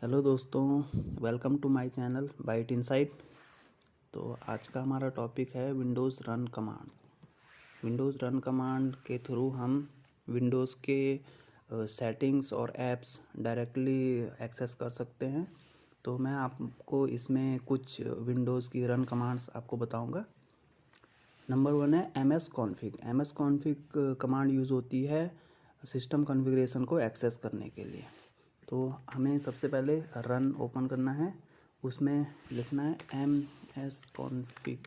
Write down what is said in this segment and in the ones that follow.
Hello दोस्तों, welcome to my channel Byte Insight. तो आज का हमारा टॉपिक है Windows run command. Windows run command के थ्रू हम विंडोज़ के सेटिंग्स और ऐप्स डायरेक्टली एक्सेस कर सकते हैं। तो मैं आपको इसमें कुछ विंडोज़ की रन कमांड्स आपको बताऊंगा। नंबर 1 है ms config। ms config command use होती है सिस्टम कॉन्फ़िगरेशन को एक्सेस करने के लिए। तो हमें सबसे पहले रन ओपन करना है, उसमें लिखना है ms config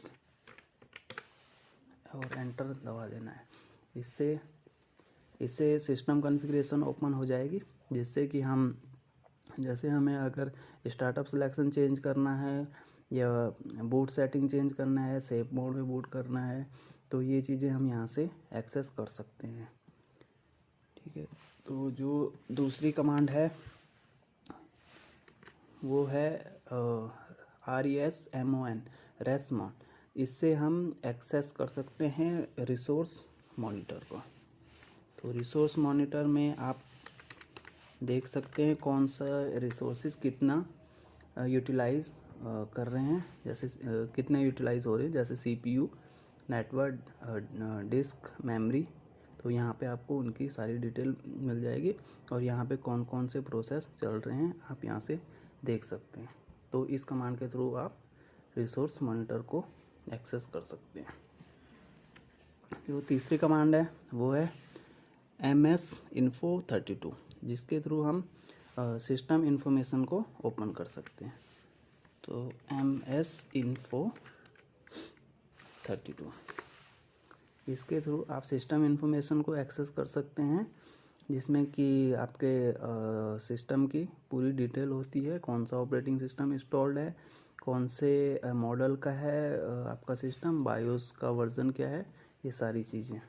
और एंटर दबा देना है। इससे सिस्टम कॉन्फ़िगरेशन ओपन हो जाएगी, जिससे कि जैसे हमें अगर स्टार्टअप सिलेक्शन चेंज करना है या बूट सेटिंग चेंज करना है, सेफ मोड में बूट करना है, तो ये चीज़ें हम यहाँ से एक्सेस कर सकते हैं। ठीक है, तो जो दूसरी कमांड है वो है resmon। इससे हम एक्सेस कर सकते हैं रिसोर्स मॉनिटर को। तो रिसोर्स मॉनिटर में आप देख सकते हैं कौन सा रिसोर्सेज कितना यूटिलाइज कर रहे हैं, जैसे कितने यूटिलाइज हो रहे हैं, जैसे CPU, नेटवर्क, डिस्क, मेमोरी। तो यहाँ पे आपको उनकी सारी डिटेल मिल जाएगी और यहाँ पे कौन कौन से प्रोसेस चल रहे हैं आप यहाँ से देख सकते हैं। तो इस कमांड के थ्रू आप रिसोर्स मॉनिटर को एक्सेस कर सकते हैं। जो तीसरी कमांड है वो है msinfo32, जिसके थ्रू हम सिस्टम इंफॉर्मेशन को ओपन कर सकते हैं। तो msinfo32, इसके थ्रू आप सिस्टम इंफॉर्मेशन को एक्सेस कर सकते हैं, जिसमें कि आपके सिस्टम की पूरी डिटेल होती है, कौन सा ऑपरेटिंग सिस्टम इंस्टॉल्ड है, कौन से मॉडल का है आपका सिस्टम, बायोस का वर्जन क्या है, ये सारी चीज़ें।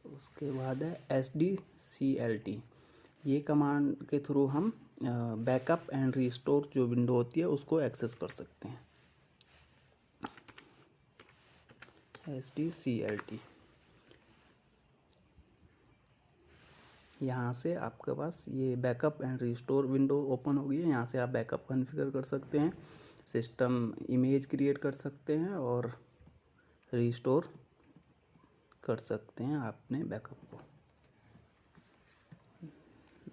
उसके बाद है SDCLT। ये कमांड के थ्रू हम बैकअप एंड रिस्टोर जो विंडो होती है उसको एक्सेस कर सकते हैं। SDCLT, यहाँ से आपके पास ये backup and restore window open हो गई है। यहाँ से आप बैकअप कॉन्फ़िगर कर सकते हैं, सिस्टम इमेज क्रिएट कर सकते हैं और रिस्टोर कर सकते हैं अपने बैकअप को।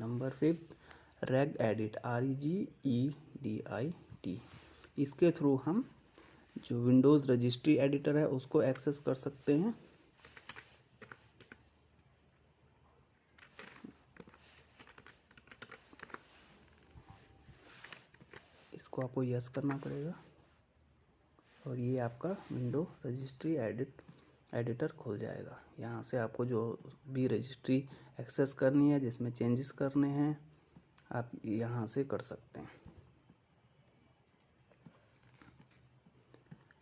Number 5 regedit, REGEDIT। इसके थ्रू हम जो विंडोज़ रजिस्ट्री एडिटर है उसको एक्सेस कर सकते हैं। इसको आपको यस करना पड़ेगा और ये आपका विंडो रजिस्ट्री एडिटर खुल जाएगा। यहाँ से आपको जो भी रजिस्ट्री एक्सेस करनी है, जिसमें चेंजेस करने हैं, आप यहाँ से कर सकते हैं।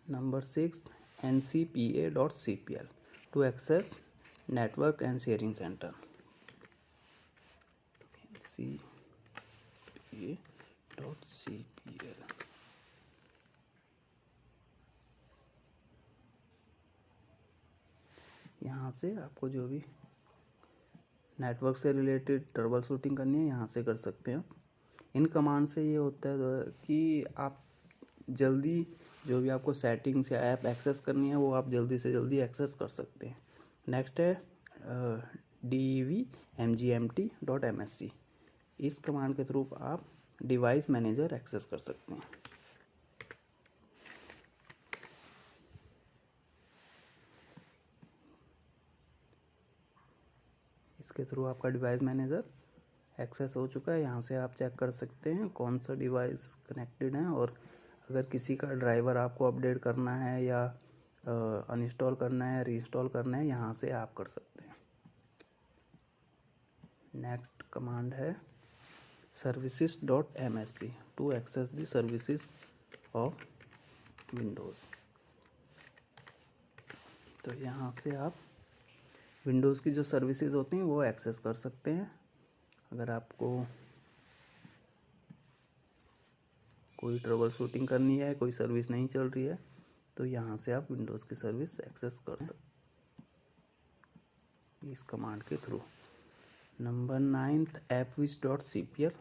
Number 6 ncpa.cpl to access network and sharing center. ncpa.cpl, यहाँ से आपको जो भी नेटवर्क से रिलेटेड ट्रबल शूटिंग करनी है यहाँ से कर सकते हैं। इन कमांड से ये होता है कि आप जल्दी जो भी आपको सेटिंग्स या ऐप एक्सेस करनी है वो आप जल्दी से जल्दी एक्सेस कर सकते हैं। नेक्स्ट है devmgmt.msc। इस कमांड के थ्रू आप डिवाइस मैनेजर एक्सेस कर सकते हैं। इसके थ्रू आपका डिवाइस मैनेजर एक्सेस हो चुका है। यहाँ से आप चेक कर सकते हैं कौन सा डिवाइस कनेक्टेड है, और अगर किसी का ड्राइवर आपको अपडेट करना है या अनइंस्टॉल करना है, रीइंस्टॉल करना है, यहाँ से आप कर सकते हैं। नेक्स्ट कमांड है services.msc to access the services of Windows. तो यहाँ से आप विंडोज़ की जो सर्विसेज होती हैं वो एक्सेस कर सकते हैं। अगर आपको कोई ट्रबल शूटिंग करनी है, कोई सर्विस नहीं चल रही है, तो यहाँ से आप विंडोज़ की सर्विस एक्सेस कर सकते हैं इस कमांड के थ्रू। Number 9 appwiz.cpl